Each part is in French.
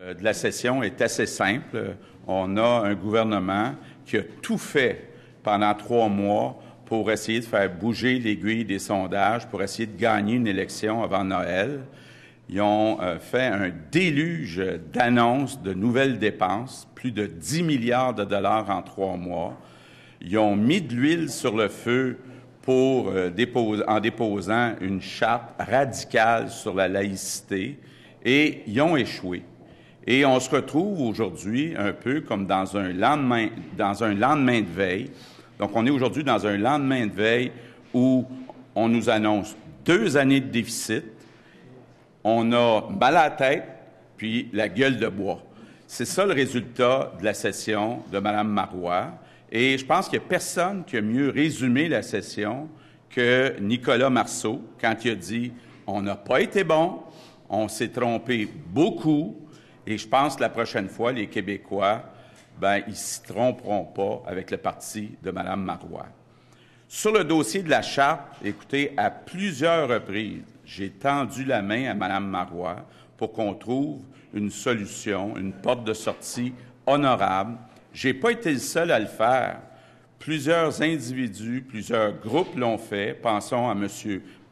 De la session est assez simple. On a un gouvernement qui a tout fait pendant 3 mois pour essayer de faire bouger l'aiguille des sondages, pour essayer de gagner une élection avant Noël. Ils ont fait un déluge d'annonces de nouvelles dépenses, plus de 10 milliards de dollars en 3 mois. Ils ont mis de l'huile sur le feu en déposant une charte radicale sur la laïcité, et ils ont échoué. Et on se retrouve aujourd'hui un peu comme dans un lendemain de veille. Donc, on est aujourd'hui dans un lendemain de veille où on nous annonce 2 années de déficit, on a mal à la tête, puis la gueule de bois. C'est ça le résultat de la session de Mme Marois. Et je pense qu'il n'y a personne qui a mieux résumé la session que Nicolas Marceau quand il a dit « On n'a pas été bon, on s'est trompé beaucoup, et je pense que la prochaine fois, les Québécois, ils ne s'y tromperont pas avec le parti de Mme Marois. » Sur le dossier de la Charte, écoutez, à plusieurs reprises, j'ai tendu la main à Mme Marois pour qu'on trouve une solution, une porte de sortie honorable. Je n'ai pas été le seul à le faire. Plusieurs individus, plusieurs groupes l'ont fait. Pensons à M.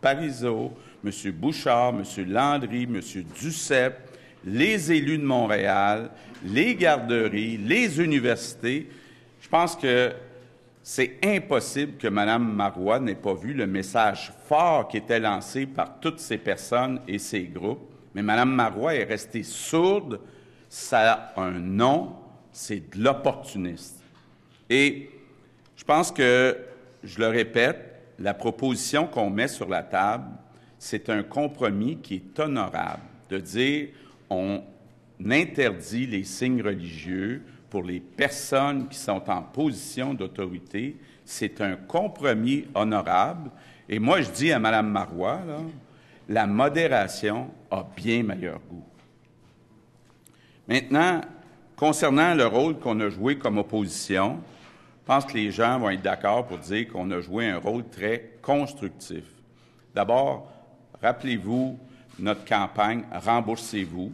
Parizeau, M. Bouchard, M. Landry, M. Duceppe, les élus de Montréal, les garderies, les universités. Je pense que c'est impossible que Mme Marois n'ait pas vu le message fort qui était lancé par toutes ces personnes et ces groupes. Mais Mme Marois est restée sourde. Ça a un nom, c'est de l'opportuniste. Et je pense que, je le répète, la proposition qu'on met sur la table, c'est un compromis qui est honorable, de dire on interdit les signes religieux pour les personnes qui sont en position d'autorité. C'est un compromis honorable. Et moi, je dis à Mme Marois, là, la modération a bien meilleur goût. Maintenant, concernant le rôle qu'on a joué comme opposition, je pense que les gens vont être d'accord pour dire qu'on a joué un rôle très constructif. D'abord, rappelez-vous notre campagne « Remboursez-vous ».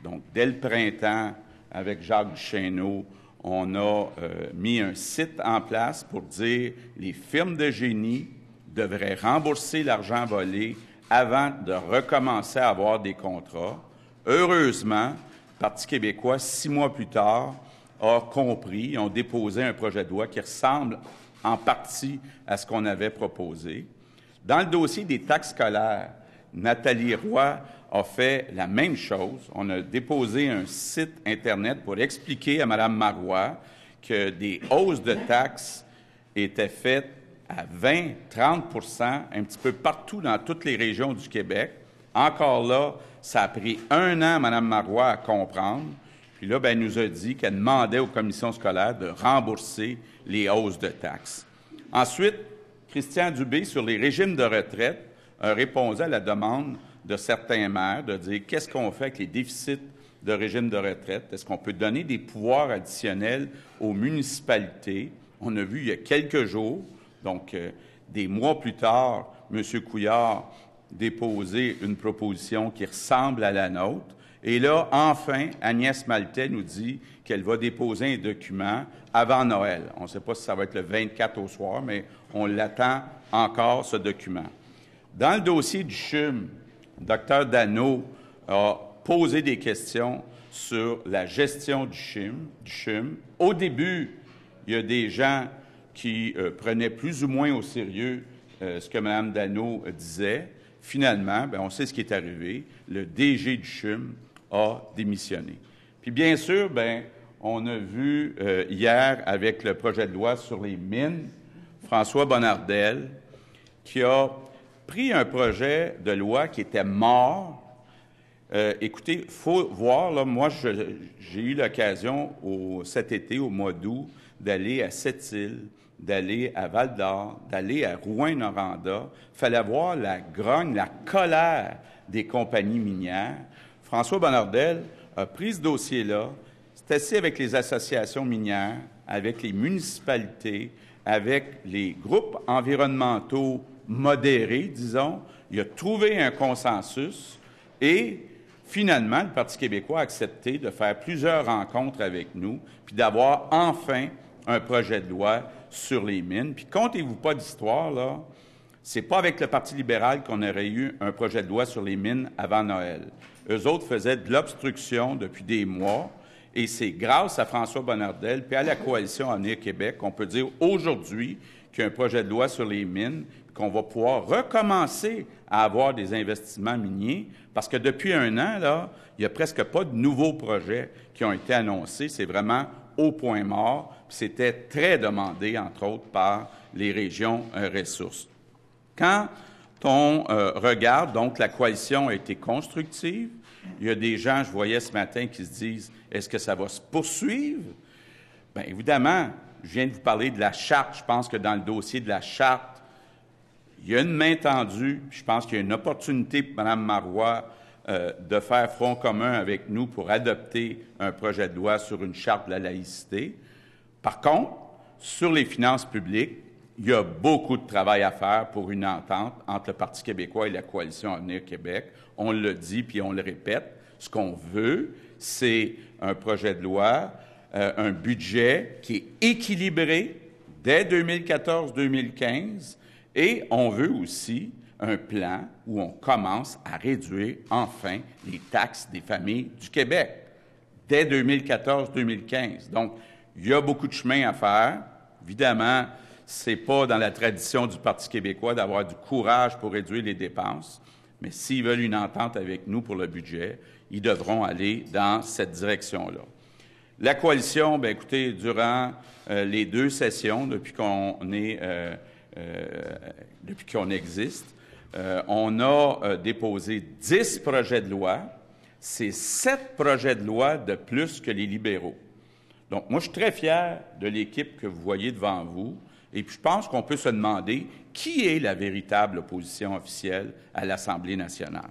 Donc, dès le printemps, avec Jacques Duchesneau, on a mis un site en place pour dire les firmes de génie devraient rembourser l'argent volé avant de recommencer à avoir des contrats. Heureusement, le Parti québécois, 6 mois plus tard, a compris, ont déposé un projet de loi qui ressemble en partie à ce qu'on avait proposé. Dans le dossier des taxes scolaires, Nathalie Roy a fait la même chose. On a déposé un site Internet pour expliquer à Mme Marois que des hausses de taxes étaient faites à 20-30 % un petit peu partout dans toutes les régions du Québec. Encore là, ça a pris 1 an, Mme Marois, à comprendre. Puis là, elle nous a dit qu'elle demandait aux commissions scolaires de rembourser les hausses de taxes. Ensuite, Christian Dubé, sur les régimes de retraite, a répondu à la demande de certains maires de dire qu'est-ce qu'on fait avec les déficits de régime de retraite? Est-ce qu'on peut donner des pouvoirs additionnels aux municipalités? On a vu il y a quelques jours, donc des mois plus tard, M. Couillard déposer une proposition qui ressemble à la nôtre. Et là, enfin, Agnès Maltais nous dit qu'elle va déposer un document avant Noël. On ne sait pas si ça va être le 24 au soir, mais on l'attend encore, ce document. Dans le dossier du CHUM, Dr Dano a posé des questions sur la gestion du CHUM. Au début, il y a des gens qui prenaient plus ou moins au sérieux ce que Mme Dano disait. Finalement, on sait ce qui est arrivé. Le DG du CHUM a démissionné. Puis bien sûr, on a vu hier avec le projet de loi sur les mines, François Bonnardel, qui a pris un projet de loi qui était mort. Écoutez, il faut voir, là, moi, j'ai eu l'occasion cet été, au mois d'août, d'aller à Sept-Îles, d'aller à Val-d'Or, d'aller à Rouyn-Noranda. Il fallait voir la grogne, la colère des compagnies minières. François Bonnardel a pris ce dossier-là, s'est assis avec les associations minières, avec les municipalités, avec les groupes environnementaux modérés, disons. Il a trouvé un consensus et finalement, le Parti québécois a accepté de faire plusieurs rencontres avec nous, puis d'avoir enfin un projet de loi sur les mines. Puis comptez-vous pas d'histoire, là, c'est pas avec le Parti libéral qu'on aurait eu un projet de loi sur les mines avant Noël. Eux autres faisaient de l'obstruction depuis des mois, et c'est grâce à François Bonnardel puis à la Coalition Avenir Québec qu'on peut dire aujourd'hui qu'il y a un projet de loi sur les mines, qu'on va pouvoir recommencer à avoir des investissements miniers, parce que depuis un an, là, il n'y a presque pas de nouveaux projets qui ont été annoncés. C'est vraiment au point mort. C'était très demandé, entre autres, par les régions ressources. Quand on regarde, donc, la coalition a été constructive. Il y a des gens, je voyais ce matin, qui se disent « Est-ce que ça va se poursuivre? » Bien, évidemment, je viens de vous parler de la charte. Je pense que dans le dossier de la charte, il y a une main tendue. Je pense qu'il y a une opportunité pour Mme Marois de faire front commun avec nous pour adopter un projet de loi sur une charte de la laïcité. Par contre, sur les finances publiques, il y a beaucoup de travail à faire pour une entente entre le Parti québécois et la Coalition Avenir Québec. On le dit puis on le répète. Ce qu'on veut, c'est un projet de loi, un budget qui est équilibré dès 2014-2015 et on veut aussi un plan où on commence à réduire enfin les taxes des familles du Québec dès 2014-2015. Donc, il y a beaucoup de chemin à faire. Évidemment, ce n'est pas dans la tradition du Parti québécois d'avoir du courage pour réduire les dépenses, mais s'ils veulent une entente avec nous pour le budget, ils devront aller dans cette direction-là. La coalition, bien, écoutez, durant les 2 sessions, depuis qu'on existe, on a déposé 10 projets de loi. C'est 7 projets de loi de plus que les libéraux. Donc, moi, je suis très fier de l'équipe que vous voyez devant vous. Et puis, je pense qu'on peut se demander qui est la véritable opposition officielle à l'Assemblée nationale.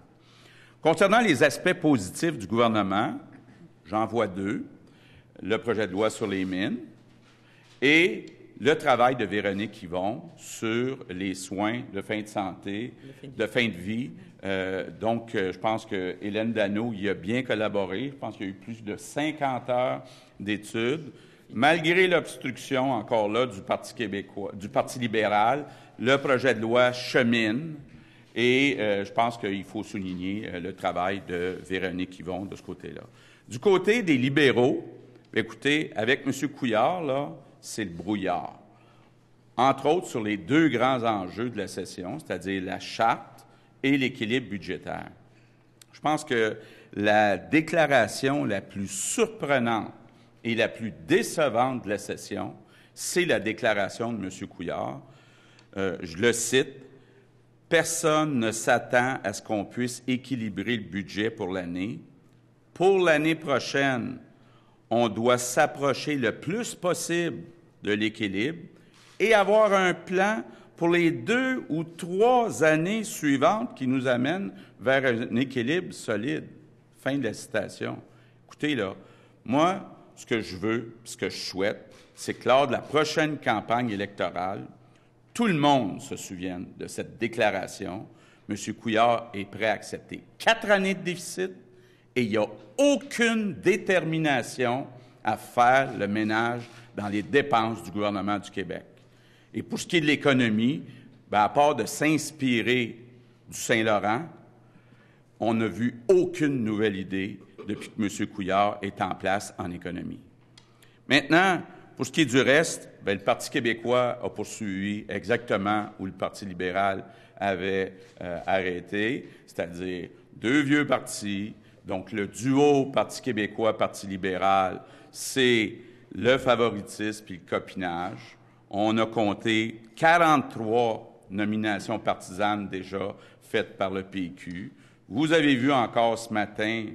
Concernant les aspects positifs du gouvernement, j'en vois 2. Le projet de loi sur les mines et le travail de Véronique Yvon sur les soins de fin de santé, de fin de vie. Donc, je pense que Hélène Danault y a bien collaboré. Je pense qu'il y a eu plus de 50 heures d'études. Malgré l'obstruction, encore là, du Parti québécois, du Parti libéral, le projet de loi chemine et je pense qu'il faut souligner le travail de Véronique Yvon de ce côté-là. Du côté des libéraux, écoutez, avec M. Couillard, là, c'est le brouillard. Entre autres, sur les 2 grands enjeux de la session, c'est-à-dire la charte et l'équilibre budgétaire. Je pense que la déclaration la plus surprenante et la plus décevante de la session, c'est la déclaration de M. Couillard. Je le cite, « Personne ne s'attend à ce qu'on puisse équilibrer le budget pour l'année. Pour l'année prochaine, on doit s'approcher le plus possible de l'équilibre et avoir un plan pour les 2 ou 3 années suivantes qui nous amènent vers un équilibre solide. » Fin de la citation. Écoutez, là, moi, ce que je veux, ce que je souhaite, c'est que lors de la prochaine campagne électorale, tout le monde se souvienne de cette déclaration. M. Couillard est prêt à accepter 4 années de déficit et il n'y a aucune détermination à faire le ménage dans les dépenses du gouvernement du Québec. Et pour ce qui est de l'économie, bien, à part de s'inspirer du Saint-Laurent, on n'a vu aucune nouvelle idée depuis que M. Couillard est en place en économie. Maintenant, pour ce qui est du reste, bien, le Parti québécois a poursuivi exactement où le Parti libéral avait arrêté, c'est-à-dire 2 vieux partis. Donc, le duo Parti québécois, Parti libéral, c'est le favoritisme et le copinage. On a compté 43 nominations partisanes déjà faites par le PQ. Vous avez vu encore ce matin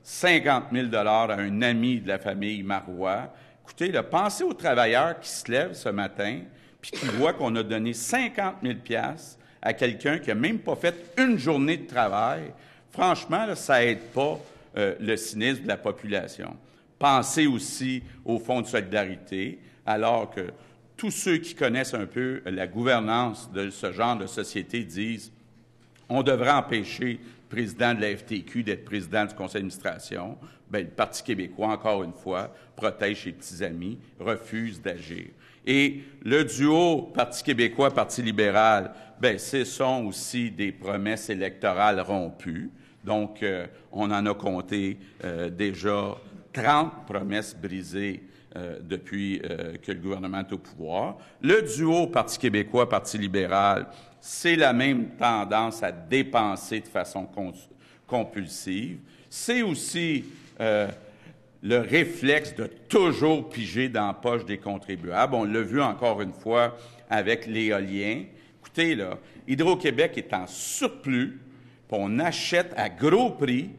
50 000 $ à un ami de la famille Marois. Écoutez, là, pensez aux travailleurs qui se lèvent ce matin puis qui voient qu'on a donné 50 000 $ à quelqu'un qui n'a même pas fait une journée de travail. Franchement, là, ça n'aide pas le cynisme de la population. Pensez aussi au Fonds de solidarité, alors que tous ceux qui connaissent un peu la gouvernance de ce genre de société disent on devrait empêcher président de la FTQ d'être président du conseil d'administration, bien, le Parti québécois, encore une fois, protège ses petits amis, refuse d'agir. Et le duo Parti québécois, Parti libéral, bien, ce sont aussi des promesses électorales rompues. Donc, on en a compté déjà 30 promesses brisées depuis que le gouvernement est au pouvoir. Le duo Parti québécois, Parti libéral, c'est la même tendance à dépenser de façon compulsive. C'est aussi le réflexe de toujours piger dans la poche des contribuables. On l'a vu encore une fois avec l'éolien. Écoutez, là, Hydro-Québec est en surplus, puis on achète à gros prix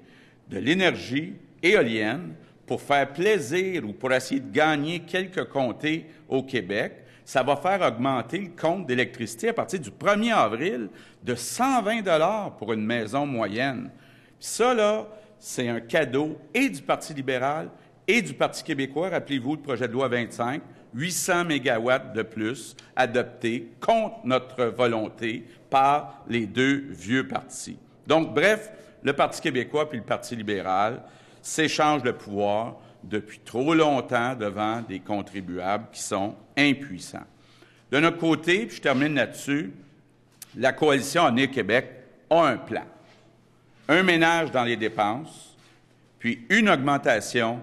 de l'énergie éolienne pour faire plaisir ou pour essayer de gagner quelques comtés au Québec. Ça va faire augmenter le compte d'électricité à partir du 1er avril de 120 $ pour une maison moyenne. Puis ça, là, c'est un cadeau et du Parti libéral et du Parti québécois. Rappelez-vous le projet de loi 25, 800 mégawatts de plus adoptés contre notre volonté par les deux vieux partis. Donc, bref, le Parti québécois puis le Parti libéral s'échangent le pouvoir depuis trop longtemps devant des contribuables qui sont impuissants. De notre côté, puis je termine là-dessus, la Coalition Avenir Québec a un plan. Un ménage dans les dépenses, puis une augmentation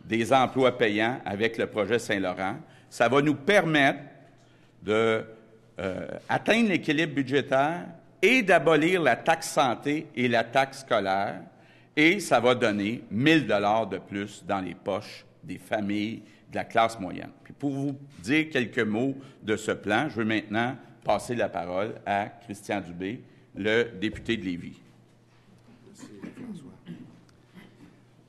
des emplois payants avec le projet Saint-Laurent. Ça va nous permettre d'atteindre l'équilibre budgétaire et d'abolir la taxe santé et la taxe scolaire. Et ça va donner 1 000 $ de plus dans les poches des familles de la classe moyenne. Puis pour vous dire quelques mots de ce plan, je veux maintenant passer la parole à Christian Dubé, le député de Lévis. Merci, François.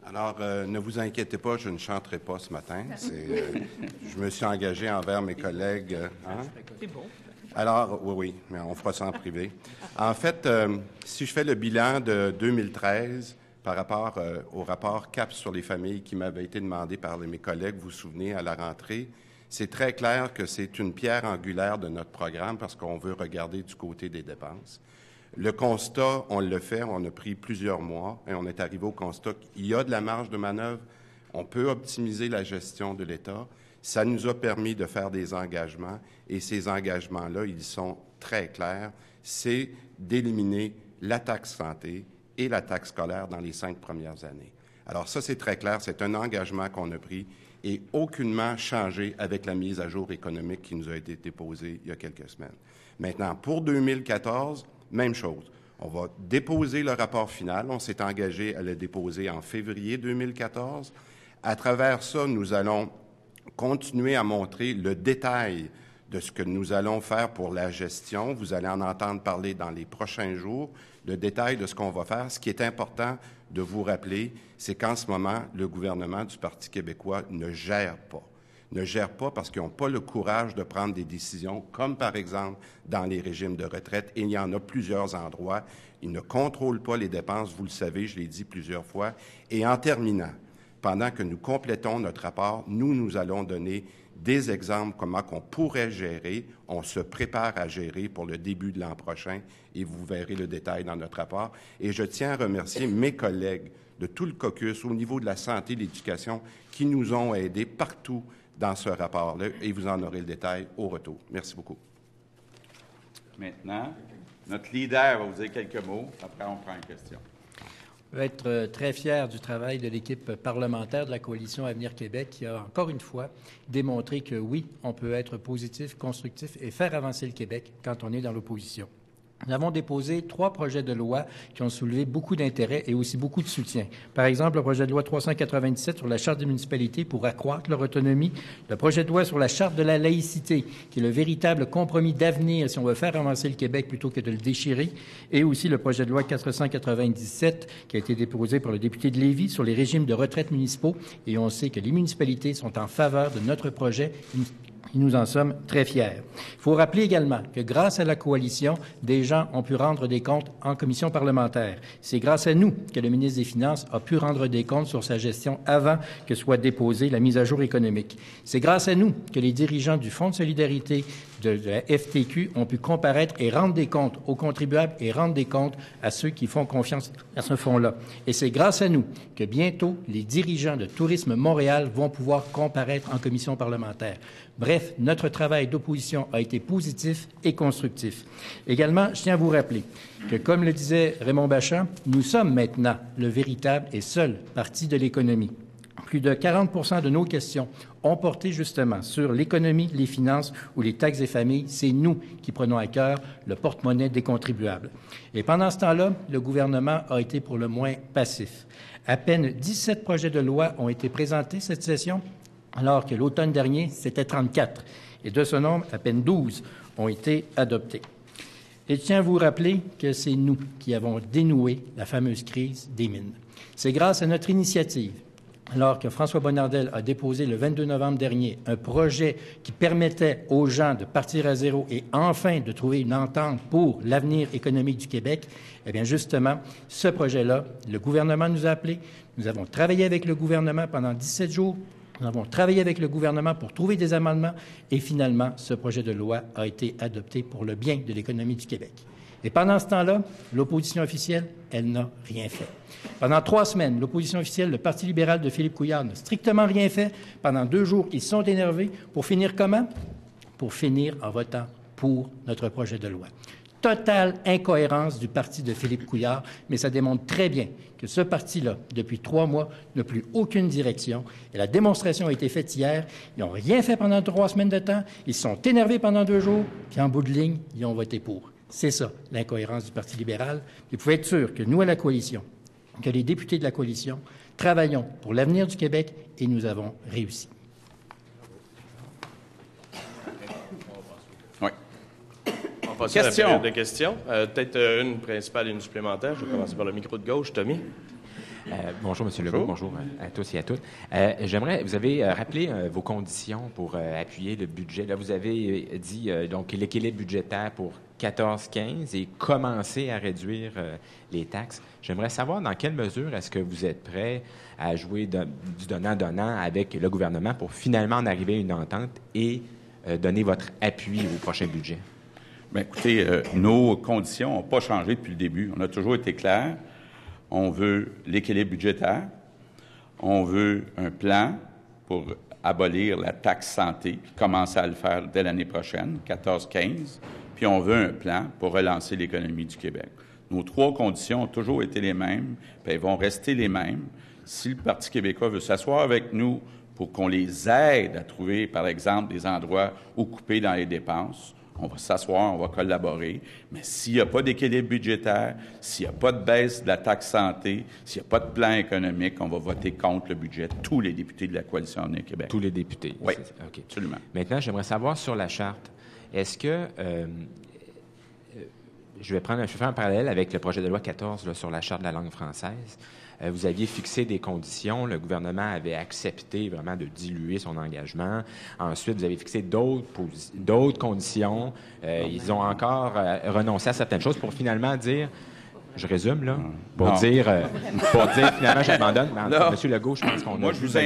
Alors, ne vous inquiétez pas, je ne chanterai pas ce matin. Je me suis engagé envers mes collègues. C'est bon. Alors, oui, mais on fera ça en privé. En fait, si je fais le bilan de 2013 par rapport au rapport CAP sur les familles qui m'avait été demandé par mes collègues, vous vous souvenez, à la rentrée, c'est très clair que c'est une pierre angulaire de notre programme parce qu'on veut regarder du côté des dépenses. Le constat, on le fait, on a pris plusieurs mois et on est arrivé au constat qu'il y a de la marge de manœuvre, on peut optimiser la gestion de l'État. Ça nous a permis de faire des engagements et ces engagements-là, ils sont très clairs. C'est d'éliminer la taxe santé et la taxe scolaire dans les 5 premières années. Alors ça, c'est très clair, c'est un engagement qu'on a pris et aucunement changé avec la mise à jour économique qui nous a été déposée il y a quelques semaines. Maintenant, pour 2014, même chose. On va déposer le rapport final. On s'est engagé à le déposer en février 2014. À travers ça, nous allons continuer à montrer le détail de ce que nous allons faire pour la gestion. Vous allez en entendre parler dans les prochains jours, le détail de ce qu'on va faire. Ce qui est important de vous rappeler, c'est qu'en ce moment, le gouvernement du Parti québécois ne gère pas. Ne gère pas parce qu'ils n'ont pas le courage de prendre des décisions, comme par exemple dans les régimes de retraite, et il y en a plusieurs endroits. Ils ne contrôlent pas les dépenses, vous le savez, je l'ai dit plusieurs fois. Et en terminant, pendant que nous complétons notre rapport, nous allons donner des exemples comment on pourrait gérer. On se prépare à gérer pour le début de l'an prochain et vous verrez le détail dans notre rapport. Et je tiens à remercier mes collègues de tout le caucus au niveau de la santé et de l'éducation qui nous ont aidés partout dans ce rapport-là et vous en aurez le détail au retour. Merci beaucoup. Maintenant, notre leader va vous dire quelques mots. Après, on prend une question. Je veux être très fier du travail de l'équipe parlementaire de la Coalition Avenir Québec qui a encore une fois démontré que oui, on peut être positif, constructif et faire avancer le Québec quand on est dans l'opposition. Nous avons déposé 3 projets de loi qui ont soulevé beaucoup d'intérêt et aussi beaucoup de soutien. Par exemple, le projet de loi 397 sur la Charte des municipalités pour accroître leur autonomie, le projet de loi sur la Charte de la laïcité, qui est le véritable compromis d'avenir si on veut faire avancer le Québec plutôt que de le déchirer, et aussi le projet de loi 497 qui a été déposé par le député de Lévis sur les régimes de retraite municipaux. Et on sait que les municipalités sont en faveur de notre projet. Et nous en sommes très fiers. Il faut rappeler également que grâce à la coalition, des gens ont pu rendre des comptes en commission parlementaire. C'est grâce à nous que le ministre des Finances a pu rendre des comptes sur sa gestion avant que soit déposée la mise à jour économique. C'est grâce à nous que les dirigeants du Fonds de solidarité de la FTQ ont pu comparaître et rendre des comptes aux contribuables et rendre des comptes à ceux qui font confiance à ce fonds-là. Et c'est grâce à nous que bientôt les dirigeants de Tourisme Montréal vont pouvoir comparaître en commission parlementaire. Bref, notre travail d'opposition a été positif et constructif. Également, je tiens à vous rappeler que, comme le disait Raymond Bachand, nous sommes maintenant le véritable et seul parti de l'économie. Plus de 40 % de nos questions ont porté justement sur l'économie, les finances ou les taxes des familles. C'est nous qui prenons à cœur le porte-monnaie des contribuables. Et pendant ce temps-là, le gouvernement a été pour le moins passif. À peine 17 projets de loi ont été présentés cette session, alors que l'automne dernier, c'était 34. Et de ce nombre, à peine 12 ont été adoptés. Et je tiens à vous rappeler que c'est nous qui avons dénoué la fameuse crise des mines. C'est grâce à notre initiative, alors que François Bonnardel a déposé le 22 novembre dernier un projet qui permettait aux gens de partir à zéro et enfin de trouver une entente pour l'avenir économique du Québec, eh bien justement, ce projet-là, le gouvernement nous a appelés. Nous avons travaillé avec le gouvernement pendant 17 jours. Nous avons travaillé avec le gouvernement pour trouver des amendements et finalement, ce projet de loi a été adopté pour le bien de l'économie du Québec. Et pendant ce temps-là, l'opposition officielle, elle n'a rien fait. Pendant 3 semaines, l'opposition officielle, le Parti libéral de Philippe Couillard, n'a strictement rien fait. Pendant 2 jours, ils sont énervés. Pour finir comment? Pour finir en votant pour notre projet de loi. Totale incohérence du parti de Philippe Couillard, mais ça démontre très bien que ce parti-là, depuis 3 mois, n'a plus aucune direction. Et la démonstration a été faite hier. Ils n'ont rien fait pendant 3 semaines de temps. Ils se sont énervés pendant 2 jours, puis en bout de ligne, ils ont voté pour. C'est ça, l'incohérence du Parti libéral. Vous pouvez être sûr que nous, à la coalition, que les députés de la coalition, travaillons pour l'avenir du Québec et nous avons réussi. Oui. On passe à la période de questions. Peut-être une principale et une supplémentaire. Je vais commencer par le micro de gauche. Tommy. Bonjour, M. Legault. Bonjour à tous et à toutes. Vous avez rappelé vos conditions pour appuyer le budget. Là, vous avez dit donc l'équilibre budgétaire pour 14-15 et commencer à réduire les taxes. J'aimerais savoir dans quelle mesure est-ce que vous êtes prêt à jouer du donnant-donnant avec le gouvernement pour finalement en arriver à une entente et donner votre appui au prochain budget. Bien, écoutez, nos conditions n'ont pas changé depuis le début. On a toujours été clairs. On veut l'équilibre budgétaire. On veut un plan pour abolir la taxe santé, puis commencer à le faire dès l'année prochaine, 14-15. Puis on veut un plan pour relancer l'économie du Québec. Nos 3 conditions ont toujours été les mêmes, puis elles vont rester les mêmes. Si le Parti québécois veut s'asseoir avec nous pour qu'on les aide à trouver, par exemple, des endroits où couper dans les dépenses, on va s'asseoir, on va collaborer. Mais s'il n'y a pas d'équilibre budgétaire, s'il n'y a pas de baisse de la taxe santé, s'il n'y a pas de plan économique, on va voter contre le budget. Tous les députés de la Coalition Avenir Québec. Tous les députés? Oui, okay. Absolument. Maintenant, j'aimerais savoir sur la charte, est-ce que... je vais faire un parallèle avec le projet de loi 14 là, sur la charte de la langue française. Vous aviez fixé des conditions. Le gouvernement avait accepté vraiment de diluer son engagement. Ensuite, vous avez fixé d'autres conditions. Ils ont encore renoncé à certaines choses pour finalement dire... Je résume, là, pour dire finalement, j'abandonne. Monsieur Legault, je pense qu'on a... Je vous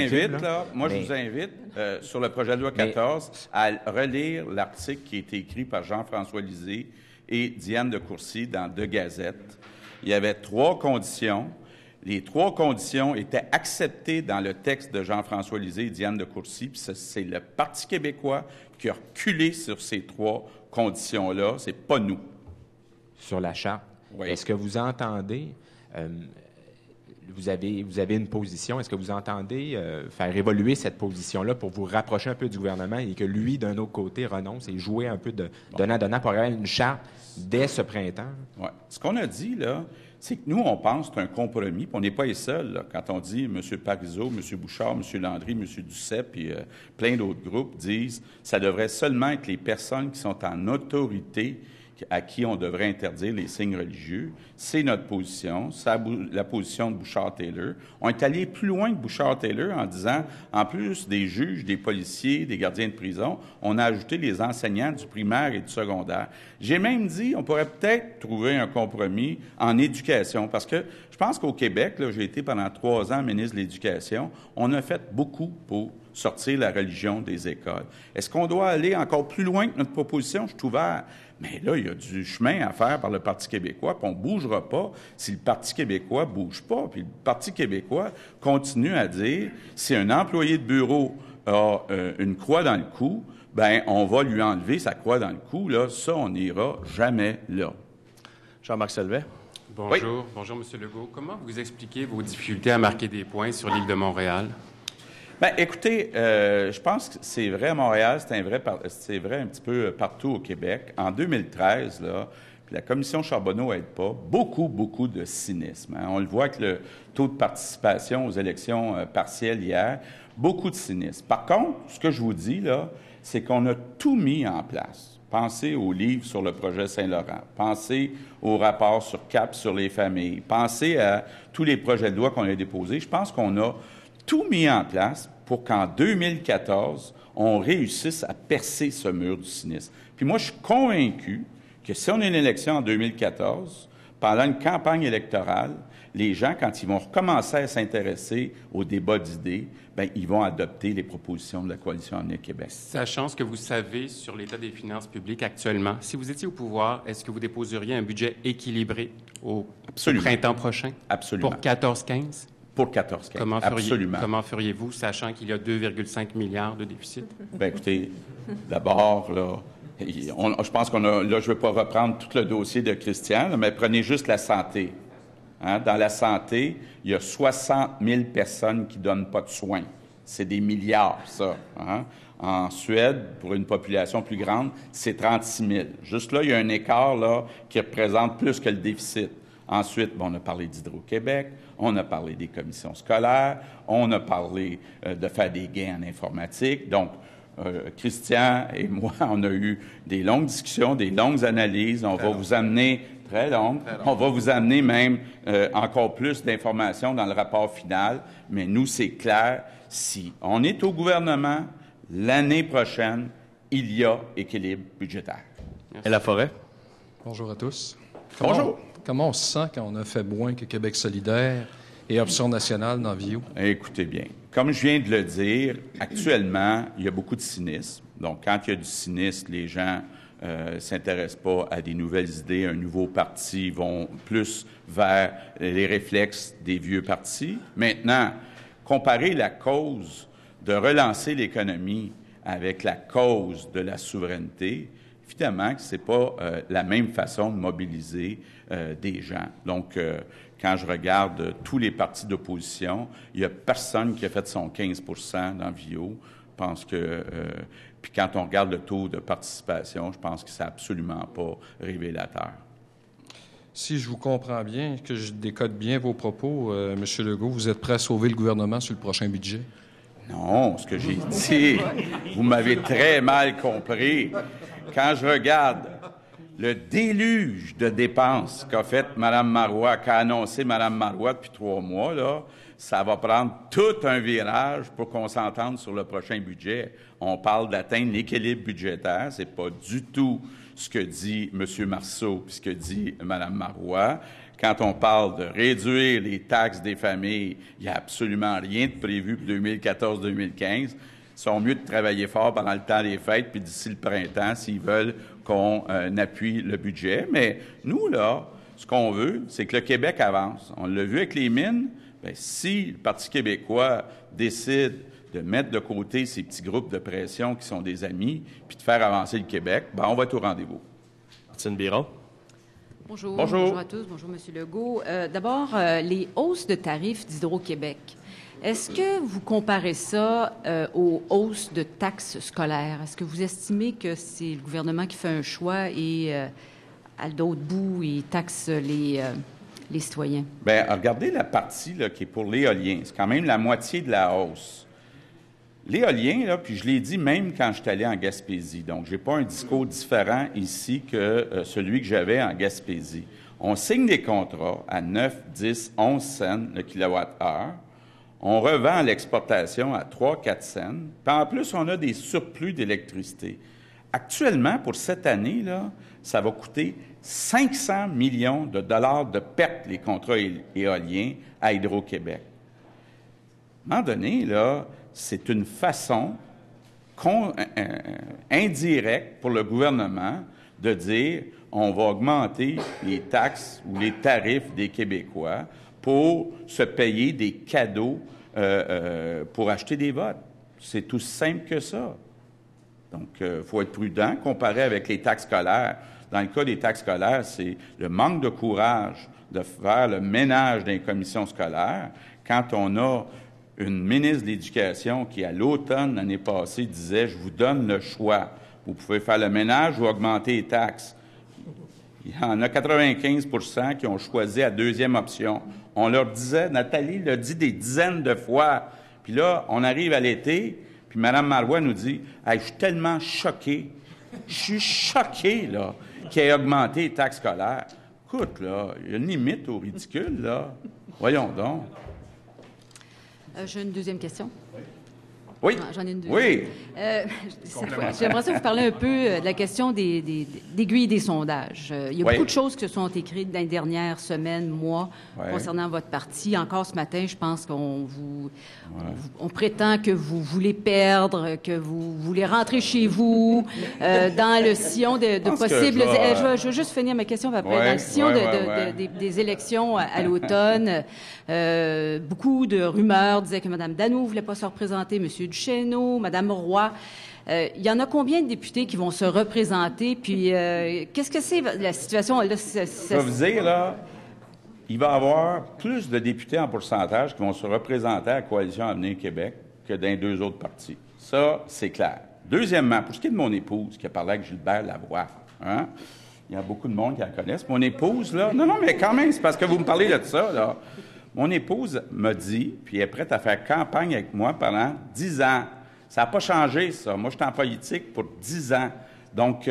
invite, sur le projet de loi 14, à relire l'article qui a été écrit par Jean-François Lisée et Diane de Courcy dans deux gazettes. Il y avait 3 conditions. Les 3 conditions étaient acceptées dans le texte de Jean-François Lisée et Diane de Courcy, puis c'est le Parti québécois qui a reculé sur ces 3 conditions-là. C'est pas nous. Sur la charte. Oui. Est-ce que vous entendez, vous avez une position, est-ce que vous entendez faire évoluer cette position-là pour vous rapprocher un peu du gouvernement et que lui, d'un autre côté, renonce et jouer un peu de donnant-donnant pour avoir une charte dès ce printemps? Oui. Ce qu'on a dit, là, c'est que nous, on pense que c'est un compromis, puis on n'est pas les seuls. Là, quand on dit M. Parizeau, M. Bouchard, M. Landry, M. Doucet, puis plein d'autres groupes disent que ça devrait seulement être les personnes qui sont en autorité à qui on devrait interdire les signes religieux. C'est notre position, c'est la position de Bouchard-Taylor. On est allé plus loin que Bouchard-Taylor en disant, en plus des juges, des policiers, des gardiens de prison, on a ajouté les enseignants du primaire et du secondaire. J'ai même dit, on pourrait peut-être trouver un compromis en éducation, parce que je pense qu'au Québec, là, j'ai été pendant 3 ans ministre de l'Éducation, on a fait beaucoup pour sortir la religion des écoles. Est-ce qu'on doit aller encore plus loin que notre proposition? Je suis ouvert. Mais là, il y a du chemin à faire par le Parti québécois, puis on ne bougera pas si le Parti québécois ne bouge pas. Puis le Parti québécois continue à dire, si un employé de bureau a une croix dans le cou, bien, on va lui enlever sa croix dans le cou. Là, ça, on n'ira jamais là. Jean-Marc Selvet. Bonjour. Oui. Bonjour, M. Legault. Comment vous expliquez vos difficultés à marquer des points sur l'île de Montréal? Bien, écoutez, je pense que c'est vrai à Montréal, c'est vrai un petit peu partout au Québec. En 2013, là, puis la commission Charbonneau n'aide pas, beaucoup de cynisme. Hein. On le voit avec le taux de participation aux élections partielles hier, beaucoup de cynisme. Par contre, ce que je vous dis, là, c'est qu'on a tout mis en place. Pensez au livre sur le projet Saint-Laurent. Pensez au rapport sur CAP sur les familles. Pensez à tous les projets de loi qu'on a déposés. Je pense qu'on a tout mis en place pour qu'en 2014, on réussisse à percer ce mur du cynisme. Puis moi, je suis convaincu que si on a une élection en 2014, pendant une campagne électorale, les gens, quand ils vont recommencer à s'intéresser au débat d'idées, bien, ils vont adopter les propositions de la Coalition Avenir Québec. Sachant ce que vous savez sur l'état des finances publiques actuellement, si vous étiez au pouvoir, est-ce que vous déposeriez un budget équilibré au printemps prochain? Absolument. Pour 14-15? Pour 14-15, absolument. Comment feriez-vous, sachant qu'il y a 2,5 milliards de déficit? Bien, écoutez, d'abord, là, je pense qu'on a... Là, je ne vais pas reprendre tout le dossier de Christian, là, mais prenez juste la santé. Hein? Dans la santé, il y a 60 000 personnes qui ne donnent pas de soins. C'est des milliards, ça. Hein? En Suède, pour une population plus grande, c'est 36 000. Juste là, il y a un écart là, qui représente plus que le déficit. Ensuite, on a parlé d'Hydro-Québec, on a parlé des commissions scolaires, on a parlé de faire des gains en informatique. Donc, Christian et moi, on a eu des longues discussions, des longues analyses. On va vous amener, très longues, on va vous amener même encore plus d'informations dans le rapport final. Mais nous, c'est clair, si on est au gouvernement, l'année prochaine, il y a équilibre budgétaire. Et la forêt? Bonjour à tous. Bonjour. Comment on se sent quand on a fait moins que Québec solidaire et Option nationale dans Vio? Écoutez bien, comme je viens de le dire, actuellement, il y a beaucoup de cynisme. Donc, quand il y a du cynisme, les gens ne s'intéressent pas à des nouvelles idées, un nouveau parti, vont plus vers les réflexes des vieux partis. Maintenant, comparer la cause de relancer l'économie avec la cause de la souveraineté, évidemment que ce n'est pas la même façon de mobiliser des gens. Donc, quand je regarde tous les partis d'opposition, il n'y a personne qui a fait son 15 % dans Vio. Je pense que... puis quand on regarde le taux de participation, je pense que c'est absolument pas révélateur. Si je vous comprends bien, que je décode bien vos propos, M. Legault, vous êtes prêt à sauver le gouvernement sur le prochain budget? Non, ce que j'ai dit, vous m'avez très mal compris. Quand je regarde le déluge de dépenses qu'a fait Mme Marois, qu'a annoncé Mme Marois depuis 3 mois, là, ça va prendre tout un virage pour qu'on s'entende sur le prochain budget. On parle d'atteindre l'équilibre budgétaire. C'est pas du tout ce que dit M. Marceau puis ce que dit Mme Marois. Quand on parle de réduire les taxes des familles, il n'y a absolument rien de prévu pour 2014-2015. Ils sont mieux de travailler fort pendant le temps des fêtes, puis d'ici le printemps, s'ils veulent qu'on appuie le budget. Mais nous, là, ce qu'on veut, c'est que le Québec avance. On l'a vu avec les mines. Bien, si le Parti québécois décide de mettre de côté ces petits groupes de pression qui sont des amis, puis de faire avancer le Québec, bien, on va être au rendez-vous. Martine Biron. Bonjour. Bonjour à tous. Bonjour, M. Legault. D'abord, les hausses de tarifs d'Hydro-Québec. Est-ce que vous comparez ça aux hausses de taxes scolaires? Est-ce que vous estimez que c'est le gouvernement qui fait un choix et, à d'autres bouts, il taxe les citoyens? Bien, regardez la partie là, qui est pour l'éolien. C'est quand même la moitié de la hausse. L'éolien, là, puis je l'ai dit même quand je suis allé en Gaspésie, donc j'ai pas un discours différent ici que celui que j'avais en Gaspésie. On signe des contrats à 9, 10, 11 cents le kilowattheure. On revend à l'exportation à 3, 4 cents. Puis en plus, on a des surplus d'électricité. Actuellement, pour cette année, là, ça va coûter 500 millions de dollars de pertes, les contrats éoliens à Hydro-Québec. À un moment donné, là, c'est une façon indirecte pour le gouvernement de dire on va augmenter les taxes ou les tarifs des Québécois pour se payer des cadeaux pour acheter des votes. C'est tout simple que ça. Donc, il faut être prudent, comparé avec les taxes scolaires. Dans le cas des taxes scolaires, c'est le manque de courage de faire le ménage dans les commissions scolaires. Quand on a une ministre de l'Éducation qui, à l'automne l'année passée, disait « Je vous donne le choix. Vous pouvez faire le ménage ou augmenter les taxes. » Il y en a 95 % qui ont choisi la deuxième option. On leur disait, Nathalie l'a dit des dizaines de fois. Puis là, on arrive à l'été, puis Mme Marois nous dit hey, « Je suis tellement choqué. Je suis choqué, là, qu'il ait augmenté les taxes scolaires. » Écoute, là, il y a une limite au ridicule, là. Voyons donc. J'ai une deuxième question. Oui. J'en ai une deuxième. Oui. J'aimerais ça vous parler un peu de la question des aiguilles des sondages. Il y a beaucoup de choses qui se sont écrites dans les dernières semaines, mois, concernant votre parti. Encore ce matin, je pense qu'on on prétend que vous voulez perdre, que vous voulez rentrer chez vous, dans le sillon de possibles... Je veux juste finir ma question après. Dans le sillon des élections à l'automne, beaucoup de rumeurs disaient que Mme Danoux ne voulait pas se représenter, M. Duchesneau, Mme Roy. Il y en a combien de députés qui vont se représenter? Puis, qu'est-ce que c'est la situation? Là, je vais vous dire, là, il va y avoir plus de députés en pourcentage qui vont se représenter à la Coalition Avenir Québec que dans les deux autres partis. Ça, c'est clair. Deuxièmement, pour ce qui est de mon épouse, qui a parlé avec Gilbert Lavoie, hein? Il y a beaucoup de monde qui la connaissent. Mon épouse, là... Non, mais quand même, c'est parce que vous me parlez de ça, là. Mon épouse m'a dit, puis elle est prête à faire campagne avec moi pendant 10 ans. Ça n'a pas changé, ça. Moi, je suis en politique pour 10 ans. Donc,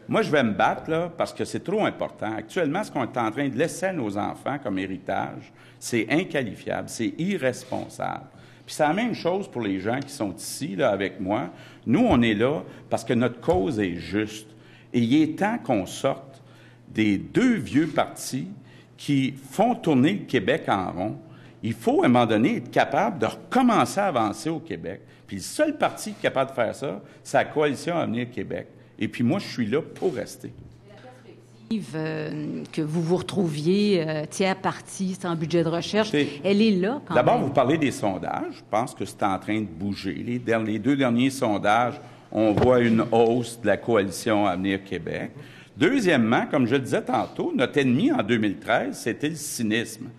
moi, je vais me battre, là, parce que c'est trop important. Actuellement, ce qu'on est en train de laisser à nos enfants comme héritage, c'est inqualifiable, c'est irresponsable. Puis c'est la même chose pour les gens qui sont ici, là, avec moi. Nous, on est là parce que notre cause est juste. Et il est temps qu'on sorte des deux vieux partis qui font tourner le Québec en rond. Il faut, à un moment donné, être capable de recommencer à avancer au Québec. Puis le seul parti qui est capable de faire ça, c'est la Coalition Avenir Québec. Et puis moi, je suis là pour rester. La perspective que vous vous retrouviez tiers parti sans budget de recherche, elle est là quand même. D'abord, vous parlez des sondages. Je pense que c'est en train de bouger. Les deux derniers sondages, on voit une hausse de la Coalition Avenir Québec. Deuxièmement, comme je le disais tantôt, notre ennemi en 2013, c'était le cynisme.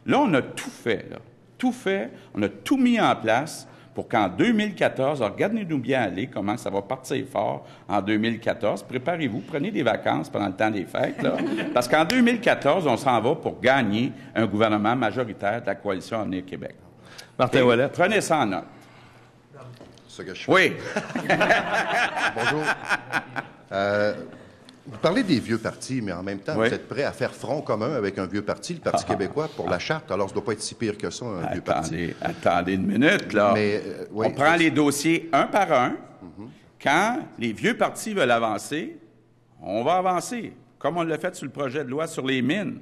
Là, on a tout fait, là. Tout fait. On a tout mis en place pour qu'en 2014, regardez-nous bien aller, comment ça va partir fort en 2014. Préparez-vous, prenez des vacances pendant le temps des fêtes, là. Parce qu'en 2014, on s'en va pour gagner un gouvernement majoritaire de la Coalition Avenir Québec. Martin Ouellet. Prenez ça en note. Ce que je fais. Oui. Bonjour. Vous parlez des vieux partis, mais en même temps, vous êtes prêt à faire front commun avec un vieux parti, le Parti québécois, pour la charte. Alors, ça ne doit pas être si pire que ça, un vieux parti. Attendez une minute, là. Mais, on prend les dossiers un par un. Quand les vieux partis veulent avancer, on va avancer, comme on l'a fait sur le projet de loi sur les mines.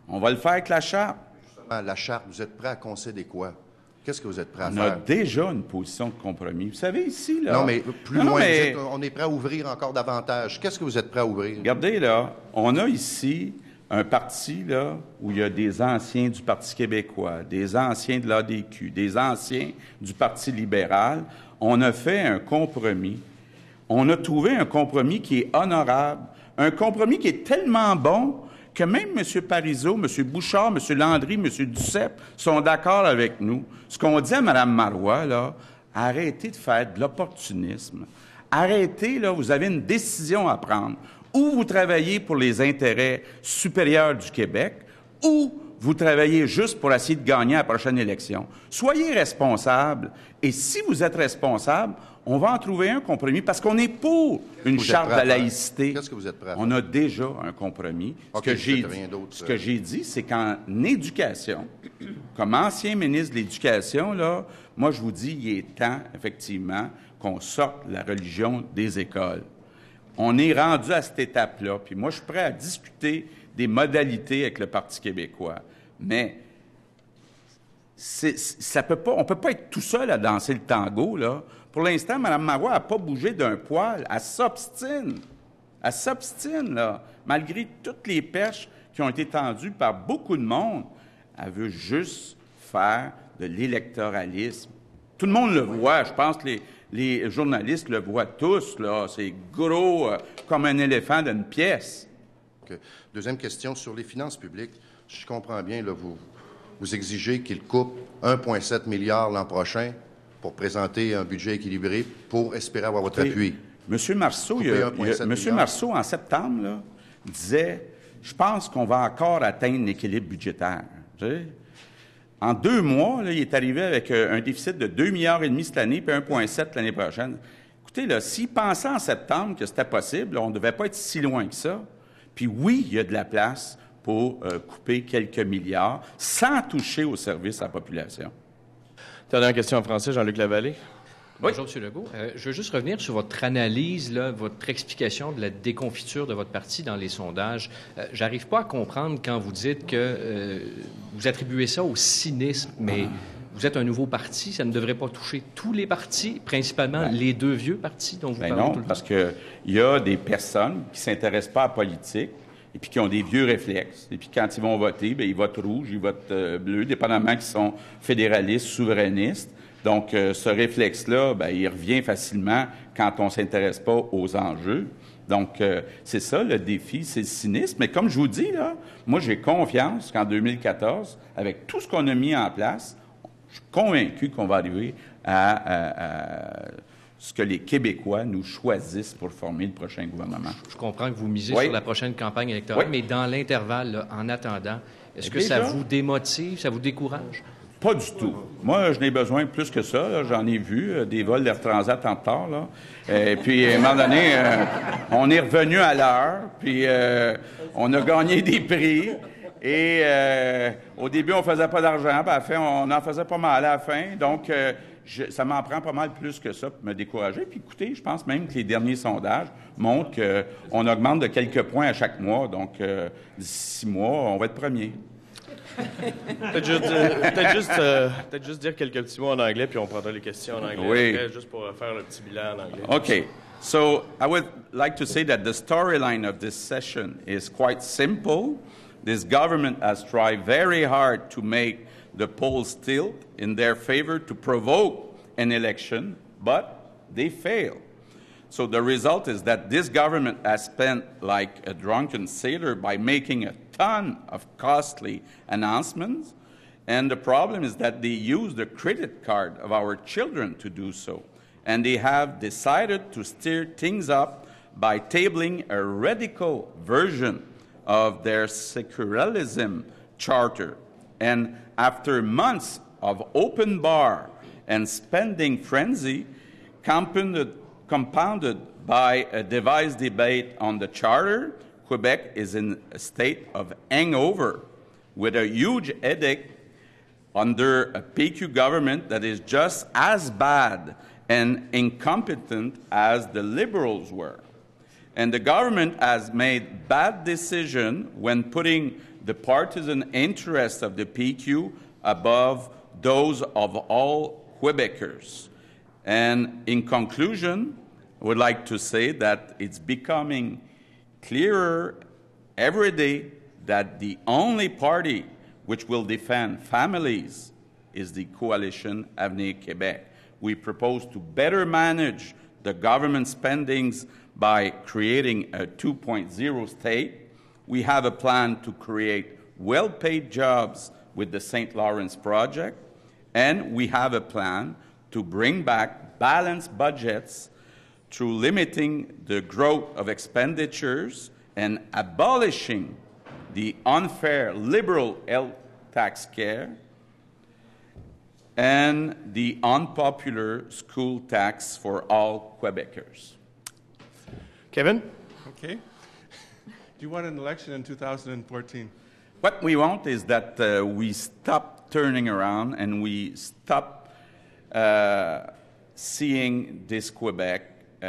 On va le faire avec la charte. Justement, la charte, vous êtes prêt à concéder quoi? Qu'est-ce que vous êtes prêt à faire? On a déjà une position de compromis. Vous savez, ici, là... Non, mais plus loin, vous dites, on est prêt à ouvrir encore davantage. Qu'est-ce que vous êtes prêt à ouvrir? Regardez, là, on a ici un parti, là, où il y a des anciens du Parti québécois, des anciens de l'ADQ, des anciens du Parti libéral. On a fait un compromis. On a trouvé un compromis qui est honorable, un compromis qui est tellement bon que même M. Parizeau, M. Bouchard, M. Landry, M. Duceppe sont d'accord avec nous. Ce qu'on dit à Mme Marois, là, arrêtez de faire de l'opportunisme. Arrêtez, là, vous avez une décision à prendre. Ou vous travaillez pour les intérêts supérieurs du Québec, ou vous travaillez juste pour essayer de gagner à la prochaine élection. Soyez responsables. Et si vous êtes responsable, on va en trouver un compromis parce qu'on est pour une charte de laïcité. Qu'est-ce que vous êtes prêt à faire? On a déjà un compromis. Okay, Ce que j'ai dit, c'est qu'en éducation, comme ancien ministre de l'Éducation, là, moi, je vous dis, il est temps, effectivement, qu'on sorte la religion des écoles. On est rendu à cette étape-là, puis moi, je suis prêt à discuter des modalités avec le Parti québécois. Mais on ne peut pas être tout seul à danser le tango, là. Pour l'instant, Mme Marois n'a pas bougé d'un poil. Elle s'obstine. Elle s'obstine, là. Malgré toutes les perches qui ont été tendues par beaucoup de monde, elle veut juste faire de l'électoralisme. Tout le monde le voit. Je pense que les journalistes le voient tous, là. C'est gros comme un éléphant d'une pièce. Okay. Deuxième question, sur les finances publiques. Je comprends bien, là, vous exigez qu'il coupe 1,7 milliard l'an prochain pour présenter un budget équilibré pour espérer avoir votre appui. M. Marceau, Marceau, en septembre, là, disait « Je pense qu'on va encore atteindre l'équilibre budgétaire. » En 2 mois, là, il est arrivé avec un déficit de 2,5 milliards cette année puis 1,7 l'année prochaine. Écoutez, là, s'il pensait en septembre que c'était possible, là, on ne devait pas être si loin que ça. Puis oui, il y a de la place pour couper quelques milliards sans toucher aux services à la population. Dernière question en français, Jean-Luc Lavallée. Bonjour, M. Legault. Je veux juste revenir sur votre analyse, là, votre explication de la déconfiture de votre parti dans les sondages. J'arrive pas à comprendre quand vous dites que vous attribuez ça au cynisme, mais vous êtes un nouveau parti, ça ne devrait pas toucher tous les partis, principalement les 2 vieux partis dont vous parlez non, tout le temps. parce qu'il y a des personnes qui ne s'intéressent pas à la politique et puis qui ont des vieux réflexes. Et puis quand ils vont voter, bien, ils votent rouge, ils votent bleu, dépendamment qu'ils sont fédéralistes, souverainistes. Donc, ce réflexe-là, bien, il revient facilement quand on ne s'intéresse pas aux enjeux. Donc, c'est ça, le défi, c'est le cynisme. Mais comme je vous dis, là, moi, j'ai confiance qu'en 2014, avec tout ce qu'on a mis en place, je suis convaincu qu'on va arriver à ce que les Québécois nous choisissent pour former le prochain gouvernement. Je comprends que vous misez sur la prochaine campagne électorale, mais dans l'intervalle, là, en attendant, est-ce que ça vous démotive, ça vous décourage? Pas du tout. Moi, je n'ai besoin de plus que ça. Là. J'en ai vu des vols d'Air Transat en retard. Là. Et puis, à un moment donné, on est revenu à l'heure, puis on a gagné des prix. Et au début, on faisait pas d'argent, puis à la fin, on en faisait pas mal à la fin. Donc, ça m'en prend pas mal plus que ça pour me décourager. Puis écoutez, je pense même que les derniers sondages montrent qu'on augmente de quelques points à chaque mois. Donc, d'ici 6 mois, on va être premier. Peut-être juste dire quelques petits mots en anglais, puis on prendra les questions en anglais. Oui. Après, juste pour faire le petit bilan en anglais. Okay. So I would like to say that the storyline of this session is quite simple. This government has tried very hard to make the polls tilt in their favor to provoke an election, but they fail. So the result is that this government has spent like a drunken sailor by making a ton of costly announcements. And the problem is that they use the credit card of our children to do so. And they have decided to stir things up by tabling a radical version of their secularism charter. And after months of open bar and spending frenzy, compounded by a devised debate on the charter, Quebec is in a state of hangover with a huge headache under a PQ government that is just as bad and incompetent as the Liberals were. And the government has made bad decisions when putting the partisan interests of the PQ above those of all Quebecers. And in conclusion, I would like to say that it's becoming clearer every day that the only party which will defend families is the Coalition Avenir Québec. We propose to better manage the government spendings by creating a 2.0 state. We have a plan to create well-paid jobs with the St. Lawrence Project, and we have a plan to bring back balanced budgets through limiting the growth of expenditures and abolishing the unfair liberal health tax care, and the unpopular school tax for all Quebecers. Kevin? Okay. Do you want an election in 2014? What we want is that we stop turning around and we stop seeing this Quebec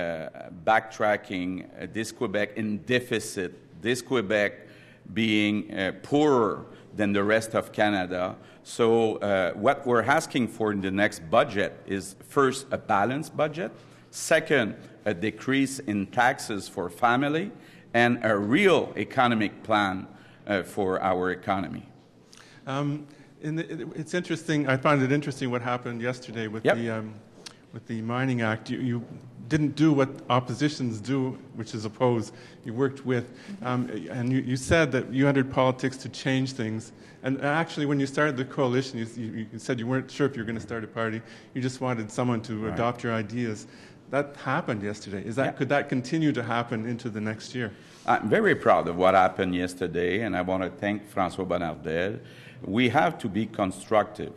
backtracking, this Quebec in deficit, this Quebec being poorer than the rest of Canada. So what we're asking for in the next budget is, first, a balanced budget, second, a decrease in taxes for family, and a real economic plan for our economy. It's interesting. I found it interesting what happened yesterday with the Mining Act. You didn't do what oppositions do, which is oppose. You worked with, and you said that you entered politics to change things. And actually, when you started the coalition, you said you weren't sure if you were going to start a party. You just wanted someone to adopt your ideas. That happened yesterday. Could that continue to happen into the next year? I'm very proud of what happened yesterday, and I want to thank François Bonnardel. We have to be constructive.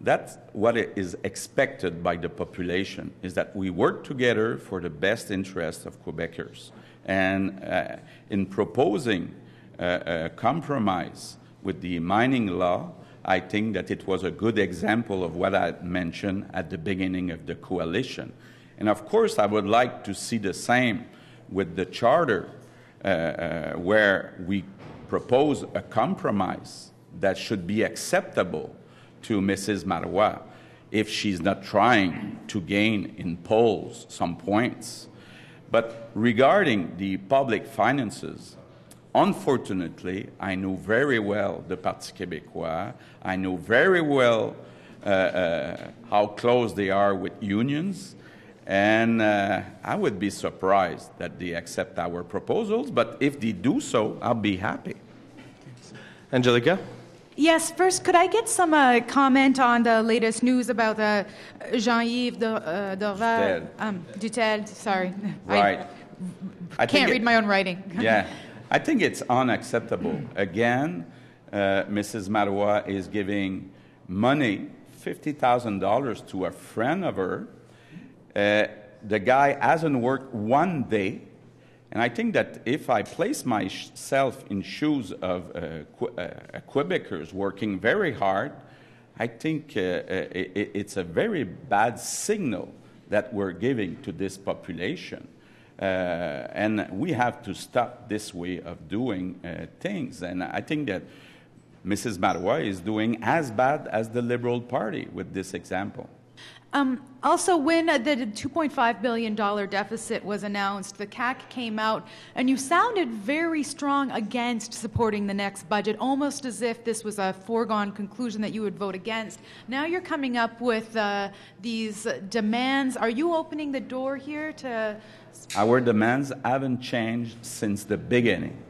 That's what is expected by the population, is that we work together for the best interests of Quebecers. And in proposing a compromise with the mining law, I think that it was a good example of what I mentioned at the beginning of the coalition. And of course, I would like to see the same with the charter, where we propose a compromise that should be acceptable to Mrs. Marois if she's not trying to gain in polls some points. But regarding the public finances, unfortunately, I know very well the Parti québécois. I know very well how close they are with unions. And I would be surprised that they accept our proposals. But if they do so, I'll be happy. Angelica? Yes, first, could I get some comment on the latest news about Jean-Yves Dutel? Sorry. Right. I can't read my own writing. Yeah. I think it's unacceptable. Again, Mrs. Marois is giving money, $50,000, to a friend of her. The guy hasn't worked one day. And I think that if I place myself in shoes of Quebecers working very hard, I think it's a very bad signal that we're giving to this population. And we have to stop this way of doing things. And I think that Mrs. Marois is doing as bad as the Liberal Party with this example. Also, when the $2.5 billion deficit was announced, the CAQ came out, and you sounded very strong against supporting the next budget, almost as if this was a foregone conclusion that you would vote against. Now you're coming up with these demands. Are you opening the door here to... Our demands haven't changed since the beginning.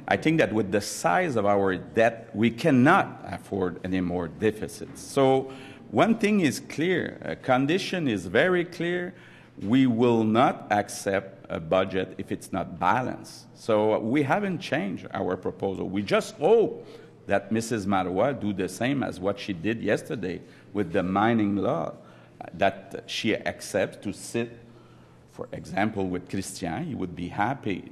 I think that with the size of our debt, we cannot afford any more deficits. So one thing is clear, a condition is very clear, we will not accept a budget if it's not balanced. So we haven't changed our proposal. We just hope that Mrs. Marois do the same as what she did yesterday with the mining law, that she accepts to sit, for example, with Christian. He would be happy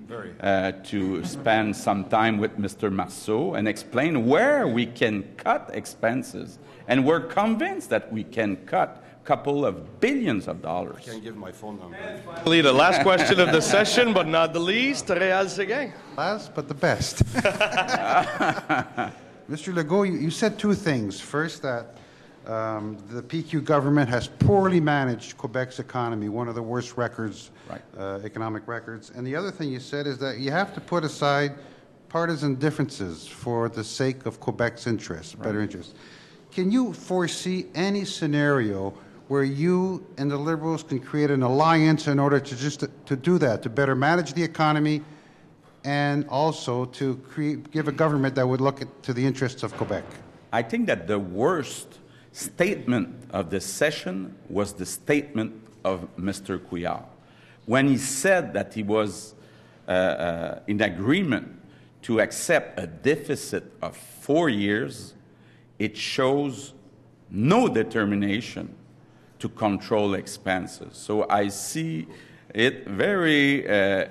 to spend some time with Mr. Marceau and explain where we can cut expenses. And we're convinced that we can cut a couple of billions of dollars. I can give my phone number. Finally, the last question of the session, but not the least, Réal Séguin. Last, but the best. Mr. Legault, you said two things. First, that the PQ government has poorly managed Quebec's economy, one of the worst records, economic records. And the other thing you said is that you have to put aside partisan differences for the sake of Quebec's interests, better interests. Can you foresee any scenario where you and the Liberals can create an alliance in order to do that, to better manage the economy and also to give a government that would look to the interests of Quebec? I think that the worst statement of the session was the statement of Mr. Couillard. When he said that he was in agreement to accept a deficit of 4 years, it shows no determination to control expenses. So I see it very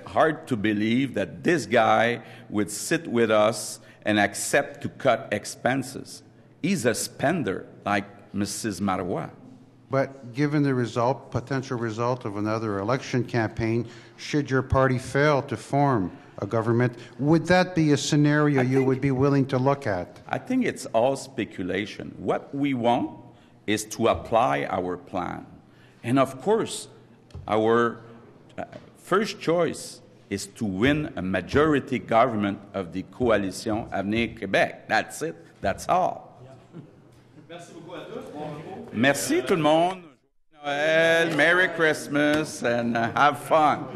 hard to believe that this guy would sit with us and accept to cut expenses. He's a spender like Mrs. Marois. But given the potential result of another election campaign, should your party fail to form a government, would that be a scenario you would be willing to look at? I think it's all speculation. What we want is to apply our plan. And of course, our first choice is to win a majority government of the Coalition Avenir Québec. That's it. That's all. Merci beaucoup à tous. Merci tout le monde. Noël, Merry Christmas, and have fun.